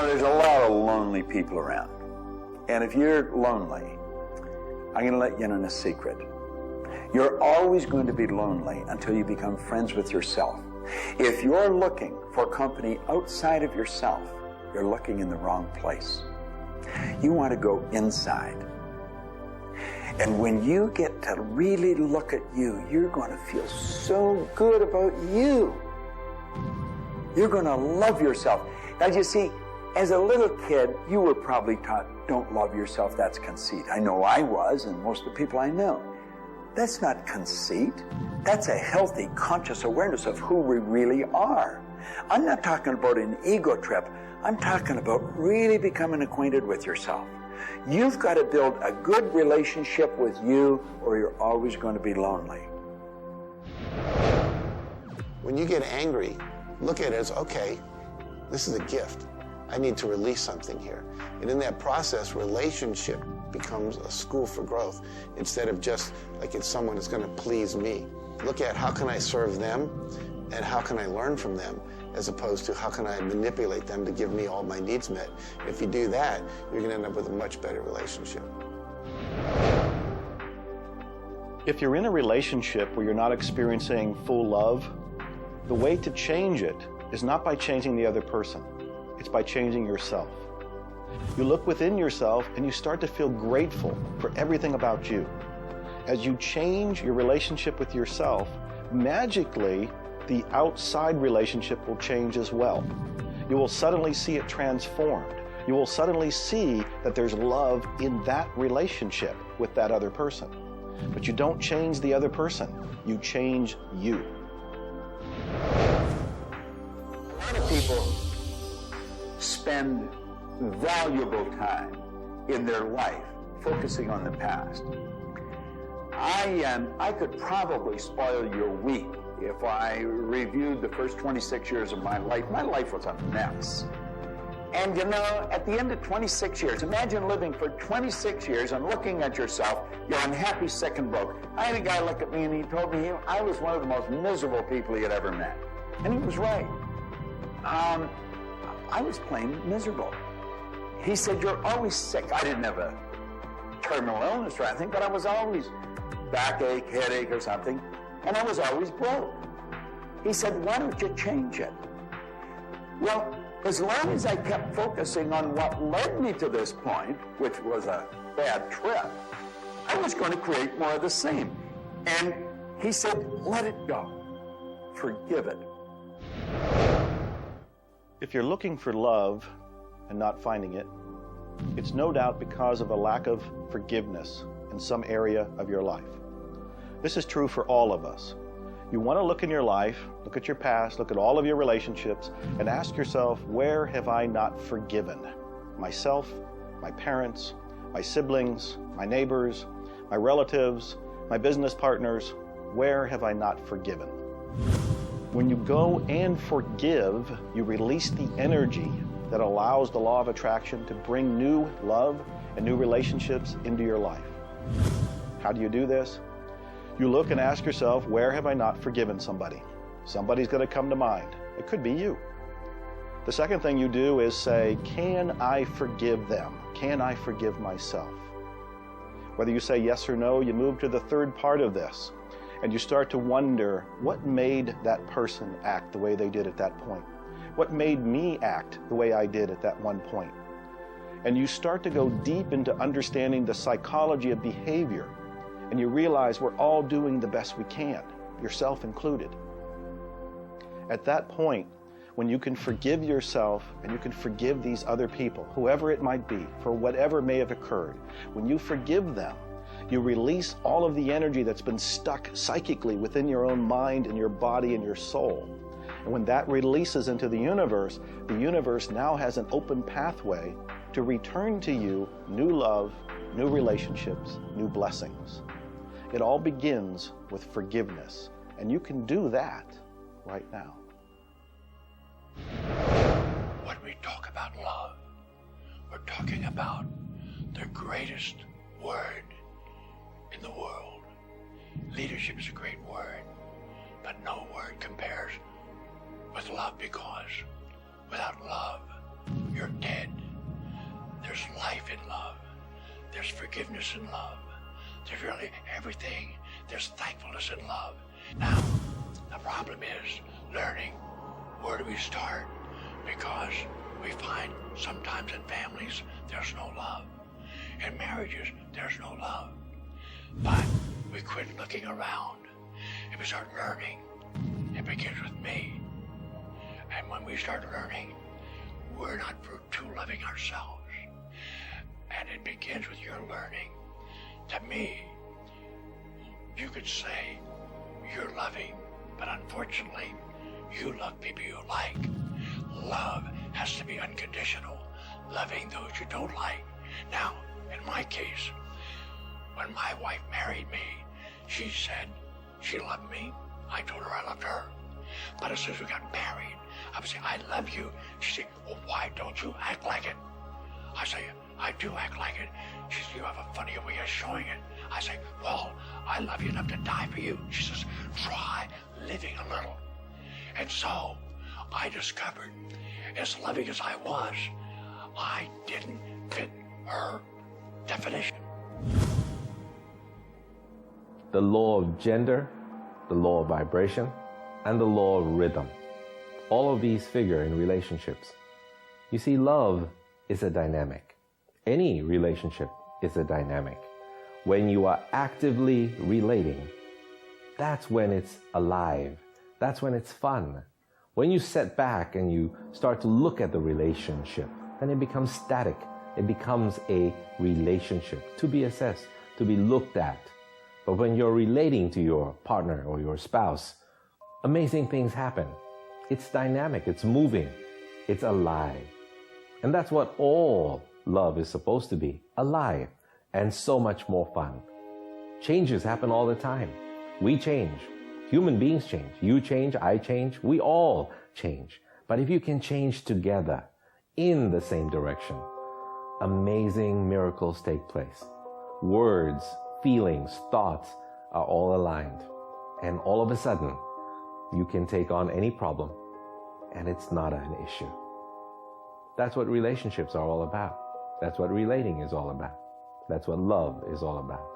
know, there's a lot of lonely people around. And if you're lonely, I'm going to let you in on a secret. You're always going to be lonely until you become friends with yourself. If you're looking for company outside of yourself, you're looking in the wrong place. You want to go inside. And when you get to really look at you, you're going to feel so good about you. You're going to love yourself. Now, you see, as a little kid, you were probably taught, don't love yourself, that's conceit. I know I was, and most of the people I know. That's not conceit. That's a healthy, conscious awareness of who we really are. I'm not talking about an ego trip. I'm talking about really becoming acquainted with yourself. You've got to build a good relationship with you, or you're always going to be lonely. When you get angry, look at it as, okay, this is a gift. I need to release something here. And in that process, relationship becomes a school for growth instead of just like it's someone that's going to please me. Look at how can I serve them and how can I learn from them, as opposed to how can I manipulate them to give me all my needs met. And if you do that, you're going to end up with a much better relationship. If you're in a relationship where you're not experiencing full love, the way to change it is not by changing the other person. It's by changing yourself. You look within yourself and you start to feel grateful for everything about you. As you change your relationship with yourself, magically, the outside relationship will change as well. You will suddenly see it transformed. You will suddenly see that there's love in that relationship with that other person. But you don't change the other person. You change you. A lot of people spend valuable time in their life focusing on the past. I could probably spoil your week if I reviewed the first 26 years of my life. My life was a mess. And you know, at the end of 26 years, imagine living for 26 years and looking at yourself, you're unhappy, sick, and broke. I had a guy look at me and he told me I was one of the most miserable people he had ever met. And he was right. I was plain miserable. He said, you're always sick. I didn't have a terminal illness or anything, but I was always backache, headache or something, and I was always broke. He said, why don't you change it? Well, as long as I kept focusing on what led me to this point, which was a bad trip, I was going to create more of the same. And he said, let it go. Forgive it. If you're looking for love and not finding it, it's no doubt because of a lack of forgiveness in some area of your life. This is true for all of us. You want to look in your life, look at your past, look at all of your relationships, and ask yourself, where have I not forgiven? Myself, my parents, my siblings, my neighbors, my relatives, my business partners, where have I not forgiven? When you go and forgive, you release the energy that allows the law of attraction to bring new love and new relationships into your life. How do you do this? You look and ask yourself, where have I not forgiven somebody? Somebody's going to come to mind. It could be you. The second thing you do is say, can I forgive them? Can I forgive myself? Whether you say yes or no, you move to the third part of this, and you start to wonder, what made that person act the way they did at that point? What made me act the way I did at that one point? And you start to go deep into understanding the psychology of behavior, and you realize we're all doing the best we can, yourself included. At that point, when you can forgive yourself and you can forgive these other people, whoever it might be, for whatever may have occurred, when you forgive them, you release all of the energy that's been stuck psychically within your own mind and your body and your soul. And when that releases into the universe now has an open pathway to return to you new love, new relationships, new blessings. It all begins with forgiveness, and you can do that right now. When we talk about love, we're talking about the greatest word in the world. Leadership is a great word, but no word compares with love, because without love, you're dead. forgiveness in love. There's really everything. There's thankfulness in love. Now, the problem is learning where do we start, because we find sometimes in families there's no love. In marriages, there's no love. But we quit looking around and we start learning. It begins with me. And when we start learning, we're not too loving ourselves. And it begins with your learning. To me, you could say you're loving, but unfortunately, you love people you like. Love has to be unconditional, loving those you don't like. Now, in my case, when my wife married me, she said she loved me. I told her I loved her. But as soon as we got married, I would say, I love you. She'd say, well, why don't you act like it? I say, I do act like it. She says, you have a funny way of showing it. I say, well, I love you enough to die for you. She says, try living a little. And so I discovered, as loving as I was, I didn't fit her definition. The law of gender, the law of vibration, and the law of rhythm. All of these figure in relationships. You see, love is a dynamic. Any relationship is a dynamic. When you are actively relating, that's when it's alive. That's when it's fun. When you sit back and you start to look at the relationship, then it becomes static. It becomes a relationship to be assessed, to be looked at. But when you're relating to your partner or your spouse, amazing things happen. It's dynamic, it's moving, it's alive. And that's what all love is supposed to be, alive, and so much more fun. Changes happen all the time. We change. Human beings change. You change, I change, we all change. But if you can change together in the same direction, amazing miracles take place. Words, feelings, thoughts are all aligned. And all of a sudden, you can take on any problem and it's not an issue. That's what relationships are all about. That's what relating is all about. That's what love is all about.